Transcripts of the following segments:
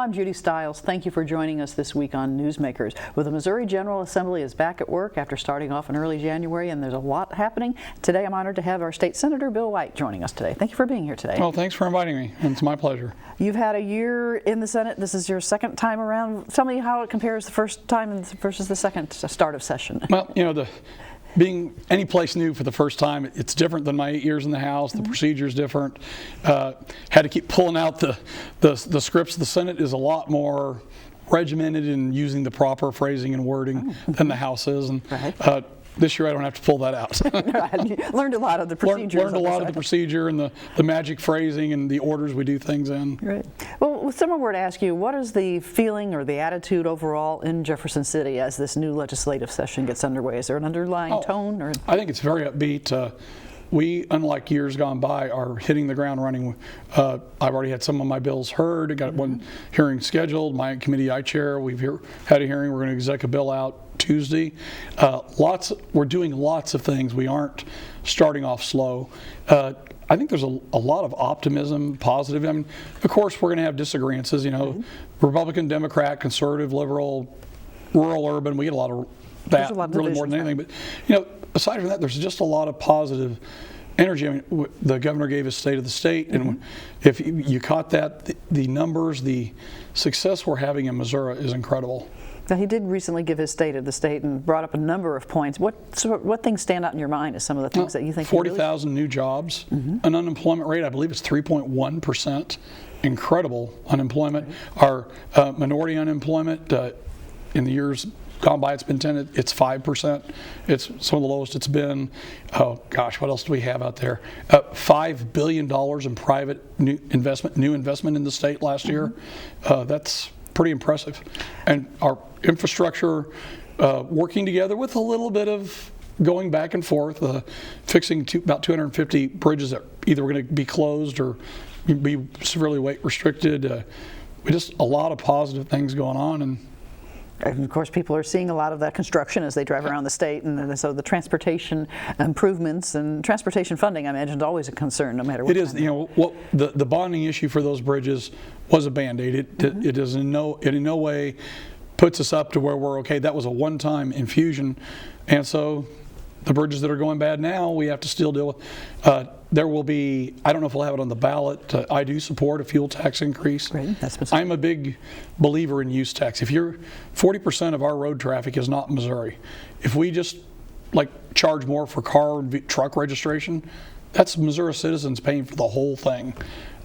I'm Judy Stiles. Thank you for joining us this week on Newsmakers. Well, the Missouri General Assembly is back at work after starting off in early January, and there's a lot happening. Today I'm honored to have our State Senator Bill White joining us today. Thank you for being here today. Well, thanks for inviting me, and it's my pleasure. You've had a year in the Senate. This is your second time around. Tell me how it compares the first time versus the second start of session. Well, you know, being any place new for the first time, it's different than my 8 years in the House. The procedure's different. Had to keep pulling out the scripts. The Senate is a lot more regimented in using the proper phrasing and wording than the House is. And this year I don't have to pull that out. Learned a lot of the procedures. Learned a lot of the procedure and the magic phrasing and the orders we do things in. Right. Well, if someone were to ask you, what is the feeling or the attitude overall in Jefferson City as this new legislative session gets underway? Is there an underlying tone? Or? I think it's very upbeat. We, unlike years gone by, are hitting the ground running. I've already had some of my bills heard. I got one hearing scheduled. My committee I chair, we've had a hearing. We're going to exec a bill out Tuesday. We're doing lots of things. We aren't starting off slow. I think there's a lot of optimism, positive. I mean, of course, we're going to have disagreements. You know, Republican, Democrat, conservative, liberal, rural, urban. We get a lot of that, really more than anything. But you know, aside from that, there's just a lot of positive energy. I mean, the governor gave his state of the state, and if you caught that, the numbers, the success we're having in Missouri is incredible. Now, he did recently give his state of the state and brought up a number of points. What things stand out in your mind as some of the things that you think? 40,000 new jobs, an unemployment rate, I believe it's 3.1%. Incredible unemployment. Our minority unemployment in the years gone by, it's 5%. It's some of the lowest it's been. Oh gosh, what else do we have out there? $5 billion in private new investment in the state last year. That's pretty impressive. And our infrastructure working together with a little bit of going back and forth, fixing about 250 bridges that either were going to be closed or be severely weight restricted. Just a lot of positive things going on. And of course, people are seeing a lot of that construction as they drive around the state, and so the transportation improvements and transportation funding, I imagine, is always a concern, no matter what. It is. You know, the bonding issue for those bridges was a Band-Aid. It is in no way puts us up to where we're okay. That was a one-time infusion, and so the bridges that are going bad now, we have to still deal with. There will be, I don't know if we'll have it on the ballot. I do support a fuel tax increase. Right. I'm a big believer in use tax. If 40% of our road traffic is not Missouri, if we just charge more for car and truck registration, that's Missouri citizens paying for the whole thing.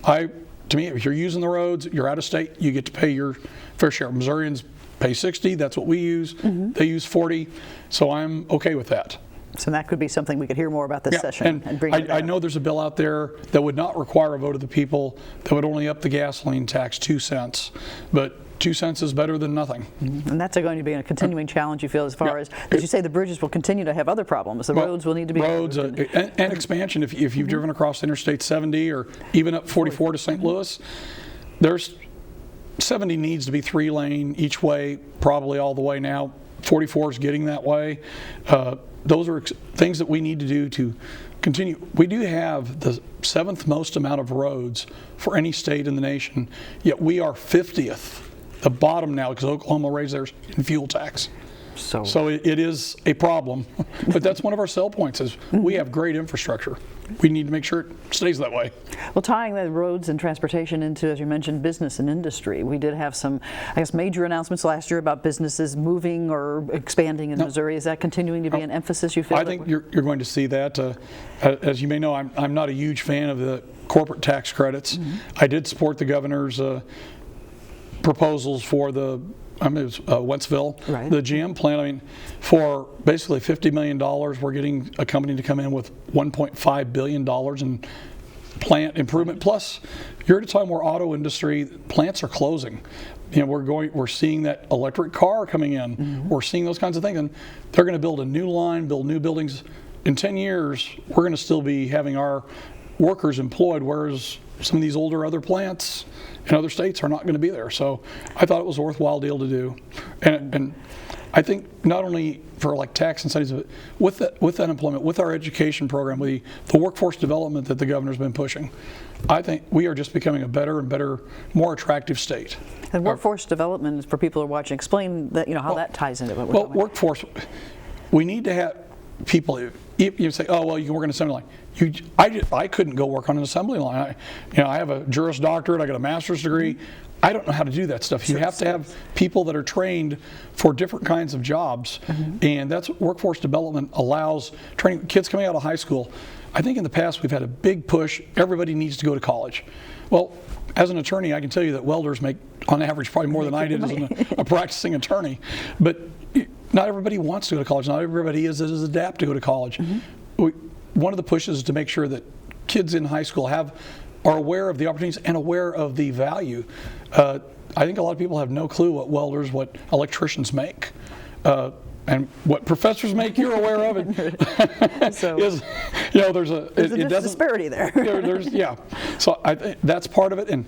To me, if you're using the roads, you're out of state, you get to pay your fair share. Missourians pay 60, that's what we use. They use 40, so I'm okay with that. So that could be something we could hear more about this session. And bring I know there's a bill out there that would not require a vote of the people, that would only up the gasoline tax 2 cents. But 2 cents is better than nothing. And that's going to be a continuing challenge, you feel, as far as you say, the bridges will continue to have other problems. The roads will need to be roads and expansion. If you've driven across Interstate 70 or even up 44 to St. Louis, there's 70 needs to be 3-lane each way, probably all the way now. 44 is getting that way. Those are things that we need to do to continue. We do have the 7th most amount of roads for any state in the nation, yet we are 50th, the bottom now, because Oklahoma raised theirs in fuel tax. So it is a problem, but that's one of our sell points is we have great infrastructure. We need to make sure it stays that way. Well, tying the roads and transportation into, as you mentioned, business and industry, we did have some, I guess, major announcements last year about businesses moving or expanding in Missouri. Is that continuing to be an emphasis, you feel? I think you're going to see that. As you may know, I'm not a huge fan of the corporate tax credits. I did support the governor's proposals for the Wentzville, the GM plant. I mean, for basically $50 million, we're getting a company to come in with $1.5 billion in plant improvement. Plus, you're at a time where auto industry plants are closing. You know, we're seeing that electric car coming in. We're seeing those kinds of things, and they're going to build a new line, build new buildings. In 10 years, we're going to still be having our workers employed, whereas some of these older other plants in other states are not going to be there. So I thought it was a worthwhile deal to do. And I think not only for like tax incentives, but with unemployment, with our education program, with the workforce development that the governor's been pushing, I think we are just becoming a better and better, more attractive state. And workforce development, for people who are watching, explain that, how that ties into what we're Well, talking about. workforce, we need to have people. You say, oh well, you can work on an assembly line. I couldn't go work on an assembly line. I have a Juris Doctorate. I got a master's degree. I don't know how to do that stuff. You have to have people that are trained for different kinds of jobs, and that's what workforce development allows. Training kids coming out of high school. I think in the past we've had a big push. Everybody needs to go to college. Well, as an attorney, I can tell you that welders make, on average, probably more than I did as a practicing attorney. But not everybody wants to go to college. Not everybody is adapt to go to college. One of the pushes is to make sure that kids in high school are aware of the opportunities and aware of the value. I think a lot of people have no clue what welders, what electricians make. And what professors make, you're aware of it. So, there's a disparity there. So I think that's part of it. And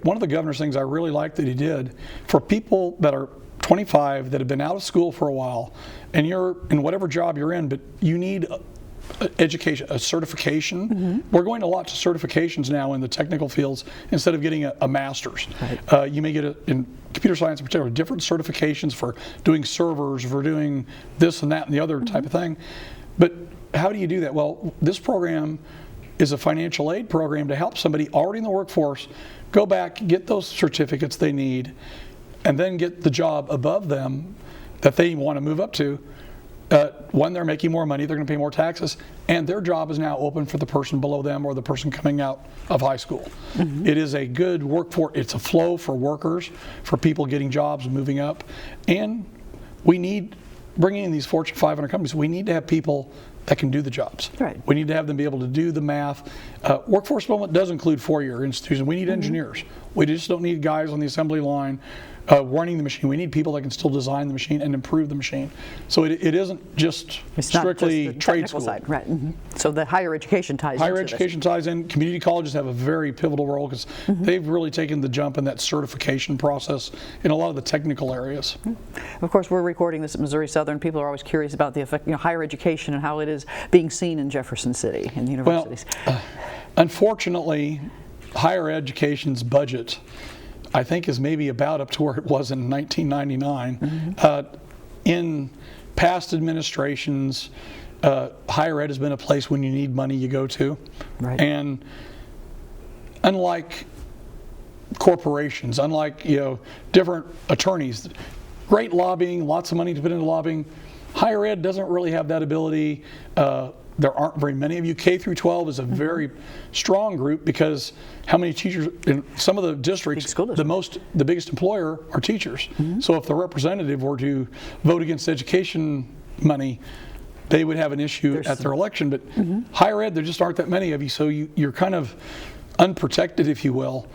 one of the governor's things I really like that he did, for people that are 25 that have been out of school for a while, and you're in whatever job you're in, but you need education, a certification. We're going a lot to certifications now in the technical fields instead of getting a master's. Right. You may get in computer science in particular, different certifications for doing servers, for doing this and that and the other type of thing. But how do you do that? Well, this program is a financial aid program to help somebody already in the workforce go back, get those certificates they need, and then get the job above them that they want to move up to. When they're making more money, they're going to pay more taxes, and their job is now open for the person below them or the person coming out of high school. It is a good workforce. It's a flow for workers, for people getting jobs and moving up. And we need, bringing in these Fortune 500 companies, we need to have people that can do the jobs. Right. We need to have them be able to do the math. Workforce development does include four-year institutions. We need engineers. We just don't need guys on the assembly line running the machine. We need people that can still design the machine and improve the machine. So it isn't just strictly trade school. Side. Right. So the higher education ties Higher education ties in. Community colleges have a very pivotal role because they've really taken the jump in that certification process in a lot of the technical areas. Of course, we're recording this at Missouri Southern. People are always curious about the effect, higher education and how it is being seen in Jefferson City and universities. Well, unfortunately, higher education's budget, I think, is maybe about up to where it was in 1999. In past administrations, higher ed has been a place when you need money you go to. Right. And unlike corporations, unlike different attorneys, great lobbying, lots of money to put into lobbying, higher ed doesn't really have that ability. There aren't very many of you. K through 12 is a very strong group because how many teachers in some of the districts, the biggest employer are teachers. So if the representative were to vote against education money, they would have an issue at their election. But higher ed, there just aren't that many of you, so you're kind of unprotected, if you will.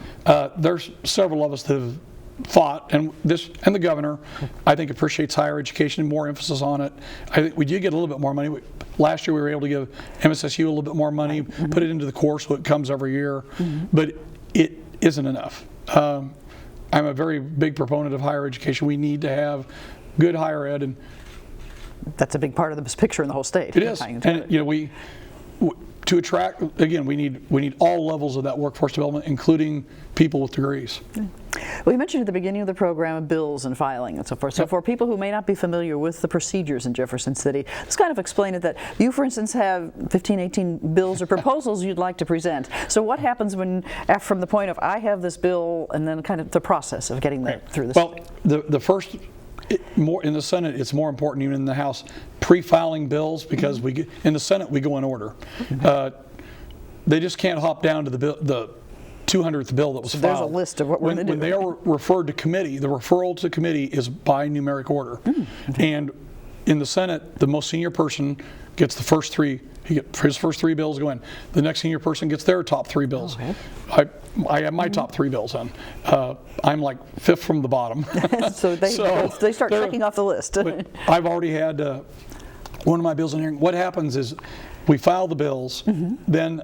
There's several of us that have fought, and the governor, I think, appreciates higher education and more emphasis on it. I think we did get a little bit more money. Last year we were able to give MSSU a little bit more money, put it into the core so it comes every year, but it isn't enough. I'm a very big proponent of higher education. We need to have good higher ed, and that's a big part of the picture in the whole state. It is, and we to attract, again, we need all levels of that workforce development, including people with degrees. Well, you mentioned at the beginning of the program bills and filing and so forth. So for people who may not be familiar with the procedures in Jefferson City, let's kind of explain it that you, for instance, have 15, 18 bills or proposals you'd like to present. So what happens from the point of I have this bill and then kind of the process of getting that through the state? Well, the first, more in the Senate, it's more important even in the House, pre-filing bills, because in the Senate we go in order. They just can't hop down to the 200th bill that was filed. There's a list of what we're going to do. When they are referred to committee, the referral to committee is by numeric order. And in the Senate, the most senior person gets the first three. His first three bills go in. The next senior person gets their top three bills. Okay. I have my top three bills in. I'm like fifth from the bottom. So they start checking off the list. I've already had one of my bills in here. What happens is we file the bills, then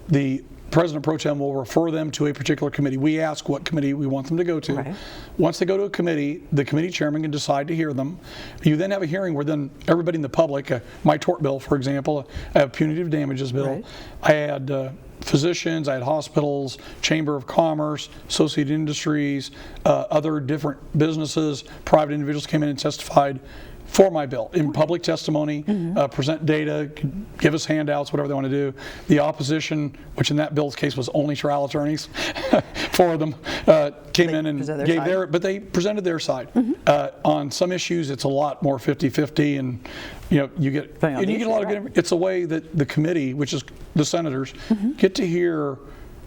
the President Pro Tem will refer them to a particular committee. We ask what committee we want them to go to. Right. Once they go to a committee, the committee chairman can decide to hear them. You then have a hearing where then everybody in the public, my tort bill, for example, I have punitive damages bill. Right. I had physicians, I had hospitals, Chamber of Commerce, Associated Industries, other different businesses, private individuals came in and testified for my bill in public testimony, present data, give us handouts, whatever they want to do. The opposition, which in that bill's case was only trial attorneys, four of them came in and gave their, but they presented their side. On some issues, it's a lot more 50-50, and you get a lot of good. It's a way that the committee, which is the senators, get to hear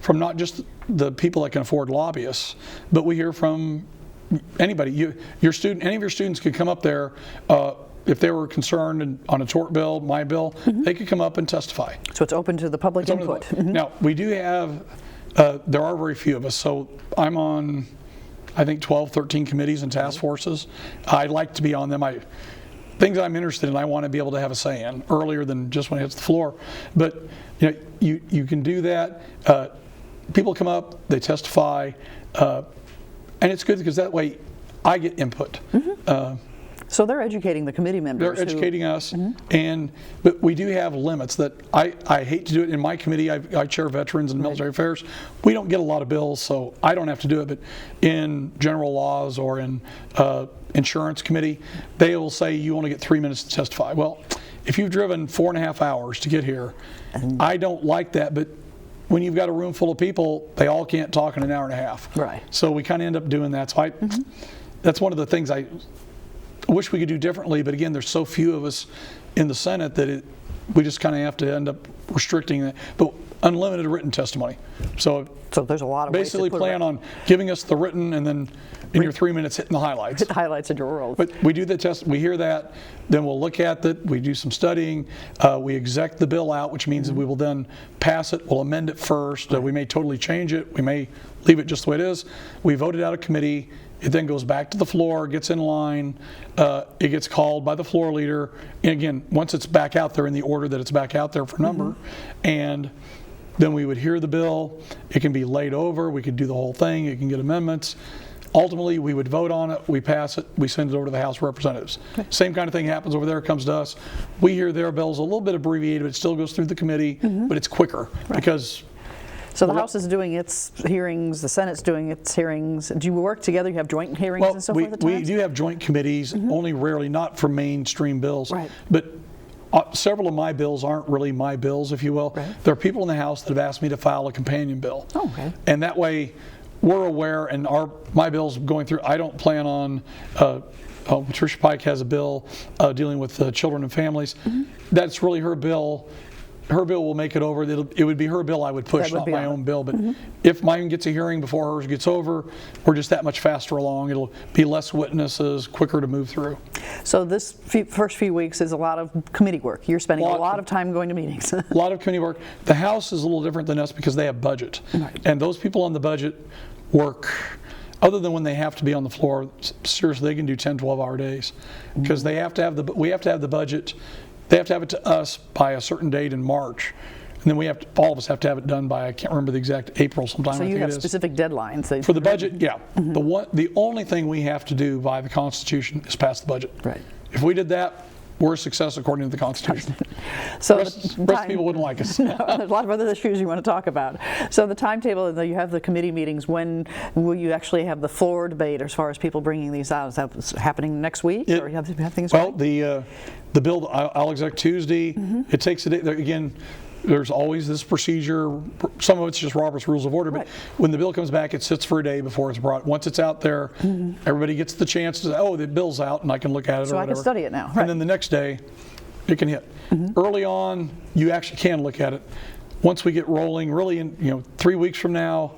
from not just the people that can afford lobbyists, but we hear from anybody. Your student, any of your students could come up there if they were concerned on a tort bill, my bill, they could come up and testify. So it's open to the public input. Now, we do have, there are very few of us, so I'm on, I think, 12, 13 committees and task forces. I like to be on them. Things I'm interested in, I want to be able to have a say in earlier than just when it hits the floor. But you can do that. People come up, they testify, and it's good because that way I get input. So they're educating the committee members. They're educating us, but we do have limits that I hate to do it. In my committee, I chair Veterans and Military Affairs. We don't get a lot of bills, so I don't have to do it. But in general laws or in insurance committee, they will say you only get 3 minutes to testify. Well, if you've driven 4.5 hours to get here, I don't like that, but when you've got a room full of people, they all can't talk in an hour and a half. Right. So we kind of end up doing that. So that's one of the things I wish we could do differently, but again, there's so few of us in the Senate that we just kind of have to end up restricting that. But unlimited written testimony. So there's a lot of ways to basically plan on giving us the written and then in your 3 minutes hitting the highlights. Hit the highlights in your world. But we do the test, we hear that, then we'll look at it, we do some studying, we exec the bill out, which means that we will then pass it, we'll amend it first, we may totally change it, we may leave it just the way it is. We vote it out of committee, it then goes back to the floor, gets in line, it gets called by the floor leader, and again, once it's back out there in the order that it's back out there for number, and then we would hear the bill, it can be laid over, we could do the whole thing, it can get amendments. Ultimately, we would vote on it, we pass it, we send it over to the House of Representatives. Okay. Same kind of thing happens over there, it comes to us. We hear their bills a little bit abbreviated, but it still goes through the committee, but it's quicker because... So the House is doing its hearings, the Senate's doing its hearings. Do you work together? You have joint hearings and so forth at times? We do have joint committees, only rarely, not for mainstream bills. Right. But several of my bills aren't really my bills, if you will. Right. There are people in the House that have asked me to file a companion bill. Oh, okay. And that way, we're aware, and my bill's going through. I don't plan on. Patricia Pike has a bill dealing with children and families. That's really her bill. Her bill will make it over. It would be her bill I would push, not my own bill. But if mine gets a hearing before hers gets over, we're just that much faster along. It'll be less witnesses, quicker to move through. So this first few weeks is a lot of committee work. You're spending a lot of time going to meetings. A lot of committee work. The House is a little different than us because they have budget. Right. And those people on the budget work, other than when they have to be on the floor, seriously, they can do 10, 12-hour days. Because we have to have the budget. They have to have it to us by a certain date in March, and then all of us have to have it done by, I can't remember the exact, April sometime. So you have specific deadlines. For the budget, yeah. The only thing we have to do by the Constitution is pass the budget. Right. If we did that, we're a success according to the Constitution. So the rest of people wouldn't like us. No, there's a lot of other issues you want to talk about. So the timetable, you have the committee meetings. When will you actually have the floor debate as far as people bringing these out? Is that happening next week? Or you have things the bill, I'll exec Tuesday. It takes a day. Again, there's always this procedure. Some of it's just Robert's Rules of Order, but when the bill comes back, it sits for a day before it's brought. Once it's out there, everybody gets the chance to say, oh, the bill's out, and I can look at it so or whatever. I can study it now. Right. And then the next day, it can hit. Early on, you actually can look at it. Once we get rolling, really, in 3 weeks from now,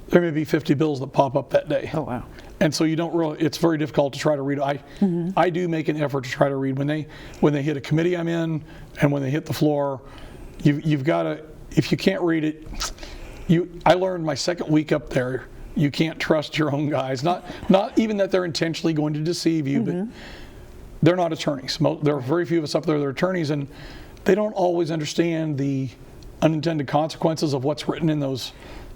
there may be 50 bills that pop up that day. Oh, wow. And so you don't really, it's very difficult to try to read. I do make an effort to try to read when they hit a committee I'm in and when they hit the floor. You've got to, if you can't read it, I learned my second week up there, you can't trust your own guys. Not even that they're intentionally going to deceive you, but they're not attorneys. There are very few of us up there that are attorneys, and they don't always understand the unintended consequences of what's written in those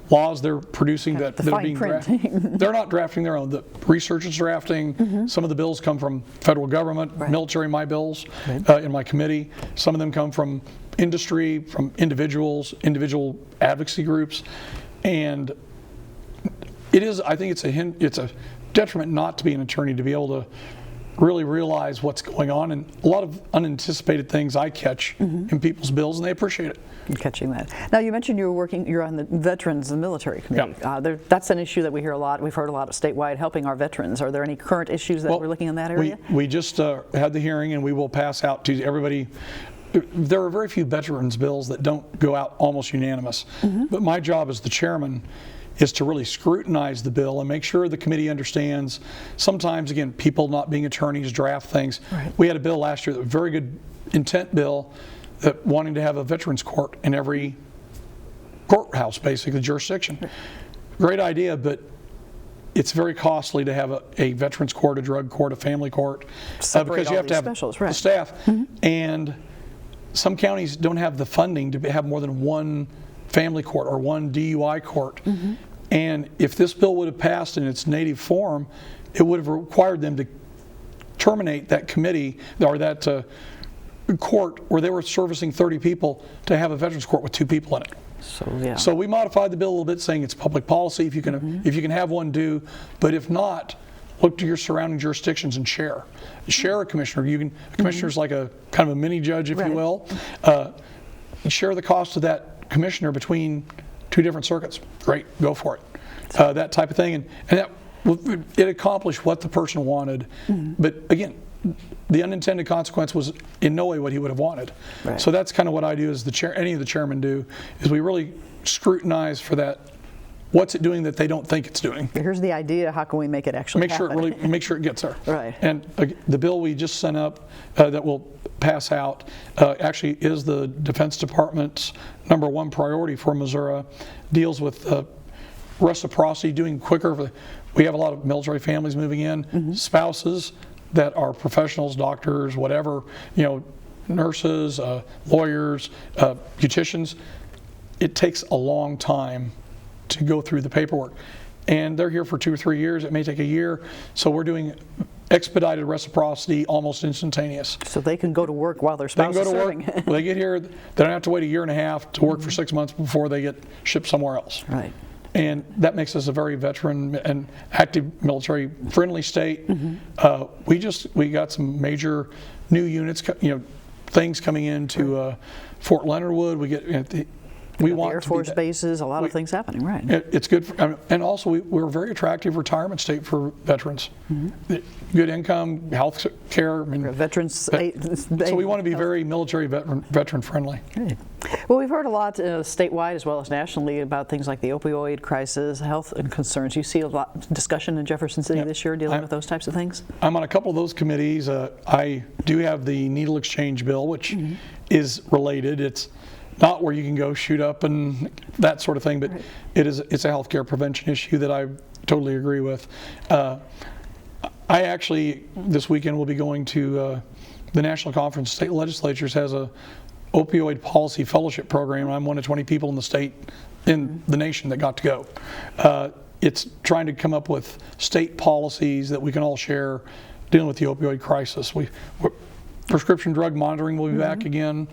laws they're producing that are being drafted. They're not drafting their own. The research is drafting. Some of the bills come from federal government, military, my bills in my committee. Some of them come from industry, from individual advocacy groups. And it is, I think it's a detriment not to be an attorney, to be able to really realize what's going on, and a lot of unanticipated things I catch in people's bills, and they appreciate it. Catching that. Now, you mentioned you're on the Veterans and Military Committee. Yeah. That's an issue that we hear a lot. We've heard a lot of statewide, helping our veterans. Are there any current issues that we're looking in that area? We just had the hearing, and we will pass out to everybody. There are very few veterans bills that don't go out almost unanimous. But my job as the chairman is to really scrutinize the bill and make sure the committee understands. Sometimes, again, people not being attorneys draft things. We had a bill last year, that was a very good intent bill, that wanting to have a veterans court in every courthouse, basically, jurisdiction. Great idea, but it's very costly to have a veterans court, a drug court, a family court, because you have to have the staff. And some counties don't have the funding to have more than one family court or one DUI court. And if this bill would have passed in its native form, it would have required them to terminate that committee or that court where they were servicing 30 people to have a veterans court with 2 people in it. So we modified the bill a little bit, saying it's public policy. If you can have one, do. But if not, look to your surrounding jurisdictions and share a commissioner. A commissioner's like a kind of a mini judge, if you will. Share the cost of that commissioner between 2 different circuits. Great, go for it. That type of thing, and that it accomplished what the person wanted. But again, the unintended consequence was in no way what he would have wanted. So that's kind of what I do as the chair. Any of the chairmen do, is we really scrutinize for that. What's it doing that they don't think it's doing? Here's the idea. How can we make it actually happen? Make sure it gets there. And the bill we just sent up that will pass out actually is the Defense Department's #1 priority for Missouri. Deals with reciprocity, doing quicker. We have a lot of military families moving in, spouses that are professionals, doctors, whatever, nurses, lawyers, beauticians. It takes a long time to go through the paperwork, and they're here for 2 or 3 years. It may take a year, so we're doing expedited reciprocity, almost instantaneous. So they can go to work while their spouse is serving. When they get here, they don't have to wait a year and a half to work for 6 months before they get shipped somewhere else. And that makes us a very veteran and active military friendly state. We got some major new units, things coming into Fort Leonard Wood. We want Air Force bases, a lot of things happening, It's good, and also we're a very attractive retirement state for veterans. Good income, health care. Veterans. So we want to be very military veteran friendly. Well, we've heard a lot statewide as well as nationally about things like the opioid crisis, health and concerns. You see a lot of discussion in Jefferson City this year dealing with those types of things? I'm on a couple of those committees. I do have the needle exchange bill, which is related. It's not where you can go shoot up and that sort of thing, but it's a healthcare prevention issue that I totally agree with. I actually, this weekend, will be going to the National Conference of State Legislatures has a opioid policy fellowship program. I'm one of 20 people in the state, in the nation, that got to go. It's trying to come up with state policies that we can all share dealing with the opioid crisis. Prescription drug monitoring will be back again.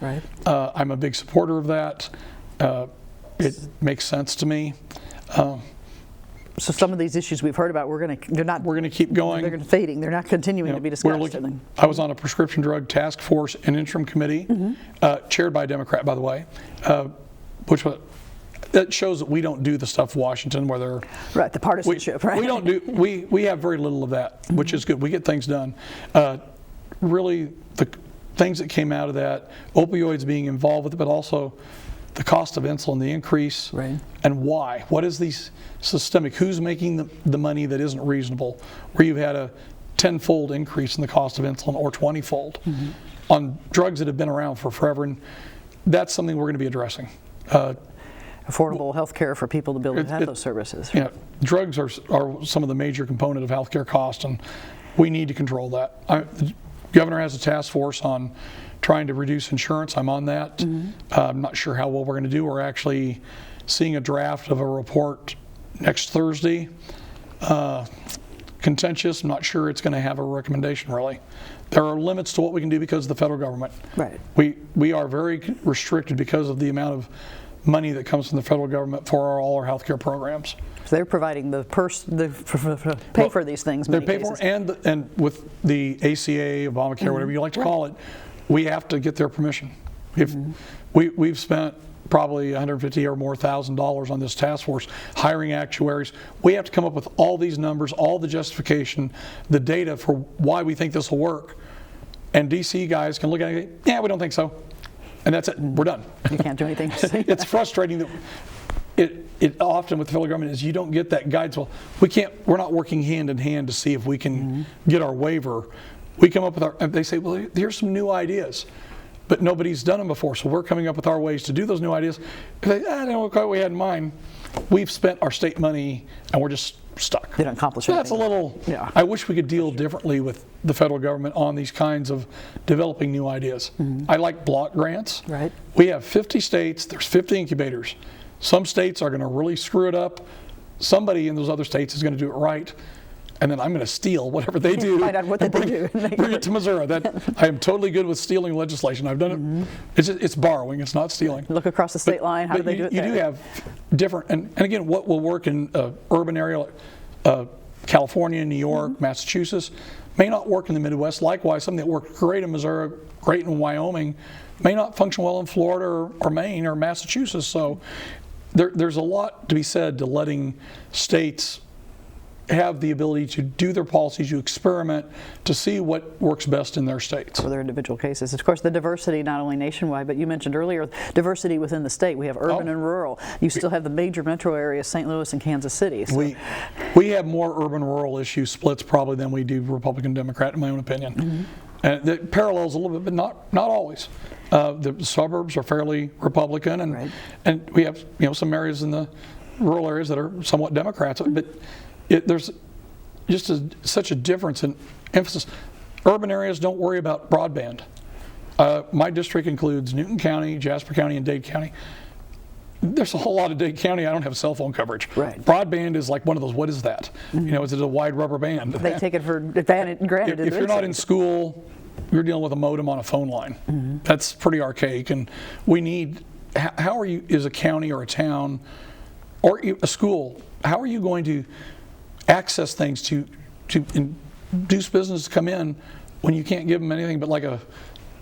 I'm a big supporter of that. It makes sense to me. So some of these issues we've heard about, we're going to keep going. They're fading. They're not continuing to be discussed. I was on a prescription drug task force and interim committee, chaired by a Democrat, by the way, that shows that we don't do the stuff Washington where they're the partisanship. We don't do. We have very little of that, which is good. We get things done. Really, the things that came out of that, opioids being involved with it, but also the cost of insulin, the increase, and why. What is these systemic? Who's making the money that isn't reasonable? Where you've had a 10-fold increase in the cost of insulin or 20-fold on drugs that have been around for forever, and that's something we're going to be addressing. Affordable health care for people to be able to have those services. Drugs are some of the major component of health care cost, and we need to control that. governor has a task force on trying to reduce insurance. I'm on that. I'm not sure how well we're going to do. We're actually seeing a draft of a report next Thursday. Contentious. I'm not sure it's going to have a recommendation, really. There are limits to what we can do because of the federal government. Right. We are very restricted because of the amount of money that comes from the federal government for all our healthcare programs. So they're providing the pay for these things. They pay for, and with the ACA, Obamacare, whatever you like to call it, we have to get their permission. If we've spent probably $150,000 or more on this task force, hiring actuaries. We have to come up with all these numbers, all the justification, the data for why we think this will work. And DC guys can look at it and go, yeah, we don't think so. And that's it, we're done. You can't do anything. It's frustrating that it often with the federal government is you don't get that guidance. Well, we're not working hand in hand to see if we can get our waiver. We come up with they say, well, here's some new ideas. But nobody's done them before, so we're coming up with our ways to do those new ideas. I don't know what we had in mind. We've spent our state money, and we're just stuck. They don't accomplish anything. That's a little, I wish we could deal differently with the federal government on these kinds of developing new ideas. I like block grants. Right. We have 50 states, there's 50 incubators. Some states are gonna really screw it up. Somebody in those other states is gonna do it right. And then I'm going to steal whatever they do. Find out what they do. Bring it to Missouri. I am totally good with stealing legislation. I've done it. It's borrowing. It's not stealing. Look across the state line. How do they do it there? You do have different, and again, what will work in urban area, California, New York, Massachusetts, may not work in the Midwest. Likewise, something that worked great in Missouri, great in Wyoming, may not function well in Florida or Maine or Massachusetts. So there's a lot to be said to letting states have the ability to do their policies, to experiment, to see what works best in their states. For their individual cases. Of course, the diversity not only nationwide, but you mentioned earlier, diversity within the state. We have urban and rural. You still have the major metro areas, St. Louis and Kansas City. So. We have more urban-rural issue splits probably than we do Republican-Democrat, in my own opinion. And it parallels a little bit, but not always. The suburbs are fairly Republican, and we have some areas in the rural areas that are somewhat Democrats, but there's just such a difference in emphasis. Urban areas don't worry about broadband. My district includes Newton County, Jasper County, and Dade County. There's a whole lot of Dade County I don't have cell phone coverage. Right. Broadband is like one of those, what is that? Is it a wide rubber band? They take it for granted. If you're not in school, you're dealing with a modem on a phone line. That's pretty archaic, and we need, how are you, as a county or a town or a school, how are you going to access things to induce business to come in when you can't give them anything but like a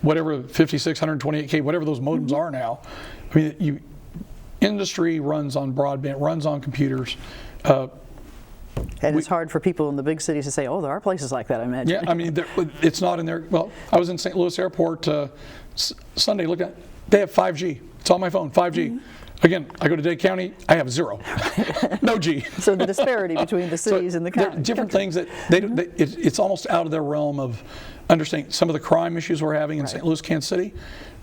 whatever 56, 128K, whatever those modems are now. I mean, industry runs on broadband, runs on computers. And it's hard for people in the big cities to say, oh, there are places like that, I imagine. Yeah, I mean, it's not in there. Well, I was in St. Louis Airport Sunday, look at, they have 5G. It's on my phone, 5G. Again, I go to Dade County, I have 0. No G. So the disparity between the cities and the counties. There are different things that it's almost out of their realm of understanding some of the crime issues we're having in St. Louis, Kansas City,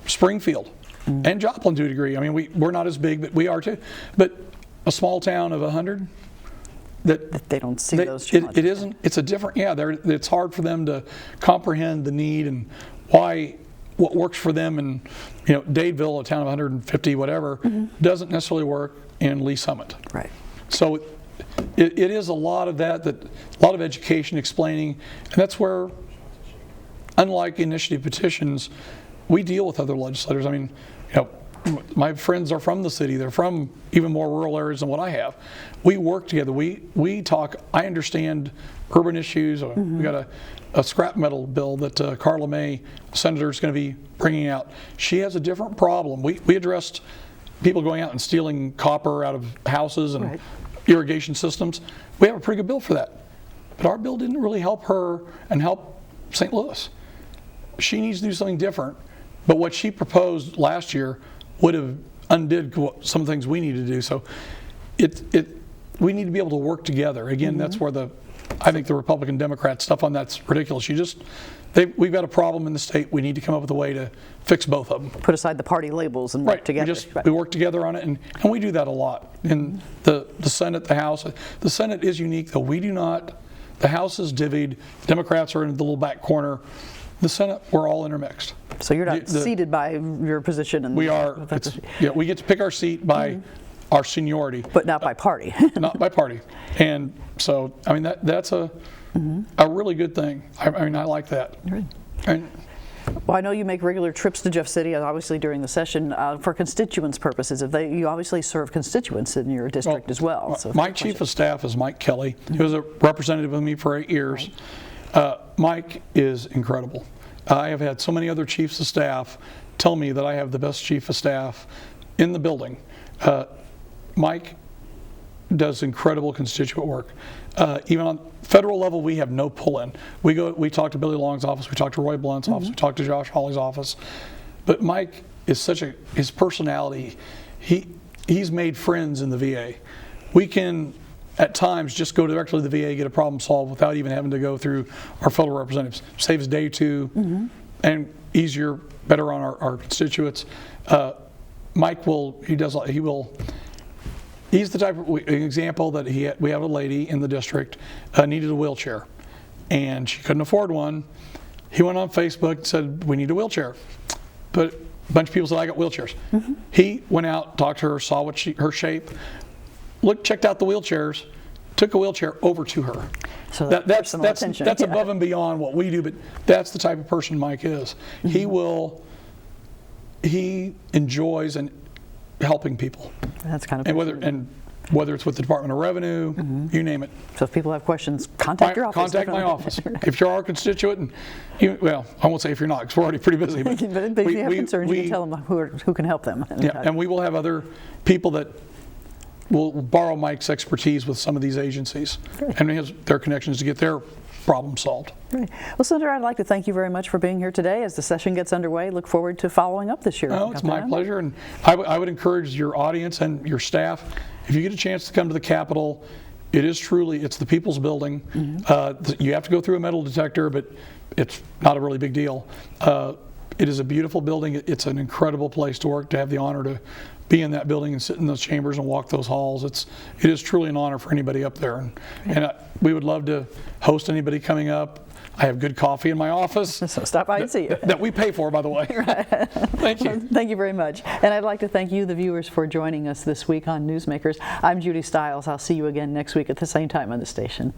Springfield, and Joplin to a degree. I mean, we're not as big, but we are too. But a small town of 100, that they don't see those challenges. It isn't. It's a different. Yeah, it's hard for them to comprehend the need and why. What works for them in, Dadeville, a town of 150, whatever, doesn't necessarily work in Lee Summit. Right. So it is a lot of that, a lot of education, explaining, and that's where, unlike initiative petitions, we deal with other legislators. I mean, my friends are from the city. They're from even more rural areas than what I have. We work together. We talk. I understand urban issues. We got a scrap metal bill that Carla May, senator, is going to be bringing out. She has a different problem. We addressed people going out and stealing copper out of houses and irrigation systems. We have a pretty good bill for that. But our bill didn't really help her and help St. Louis. She needs to do something different. But what she proposed last year would have undid some of the things we need to do. So we need to be able to work together. Again, that's where I think the Republican Democrat stuff on that's ridiculous. We've got a problem in the state. We need to come up with a way to fix both of them. Put aside the party labels and work together. We work together on it, and we do that a lot. In the Senate, the House. The Senate is unique, though. We do not. The House is divvied. Democrats are in the little back corner. The Senate, we're all intermixed. So you're not seated by your position? We are. We get to pick our seat by our seniority, but not by party. Not by party. And so, I mean, that's a really good thing. I mean, I like that. Right. And, well, I know you make regular trips to Jeff City, obviously during the session, for constituents' purposes. You obviously serve constituents in your district as well. So my chief of staff is Mike Kelly. He was a representative with me for 8 years. Mike is incredible. I have had so many other chiefs of staff tell me that I have the best chief of staff in the building. Mike does incredible constituent work. Even on federal level, we have no pull-in. We talk to Billy Long's office, we talk to Roy Blunt's office, we talk to Josh Hawley's office. But Mike is his personality, he's made friends in the VA. We can, at times, just go directly to the VA, get a problem solved without even having to go through our federal representatives. Saves a day or two, and easier, better on our constituents. Mike he's the type of an example that we have a lady in the district needed a wheelchair, and she couldn't afford one. He went on Facebook and said, "We need a wheelchair." But a bunch of people said, "I got wheelchairs." He went out, talked to her, saw her shape, checked out the wheelchairs, took a wheelchair over to her. So that's above and beyond what we do, but that's the type of person Mike is. He enjoys helping people. That's kind of whether it's with the Department of Revenue, you name it. So if people have questions, contact your office. Contact my office. If you're our constituent, well, I won't say if you're not, because we're already pretty busy. But, if you have concerns, you can tell them who can help them. Yeah, and we will have other people that will borrow Mike's expertise with some of these agencies and their connections to get their problem solved. Great. Well, Senator, I'd like to thank you very much for being here today. As the session gets underway, look forward to following up this year. Oh, it's my pleasure, and I would encourage your audience and your staff, if you get a chance to come to the Capitol, it's the people's building. You have to go through a metal detector, but it's not a really big deal. It is a beautiful building. It's an incredible place to work, to have the honor to be in that building and sit in those chambers and walk those halls. It is truly an honor for anybody up there. And we would love to host anybody coming up. I have good coffee in my office. So stop by and see you. That we pay for, by the way. Right. Thank you. Well, thank you very much. And I'd like to thank you, the viewers, for joining us this week on Newsmakers. I'm Judy Stiles. I'll see you again next week at the same time on the station.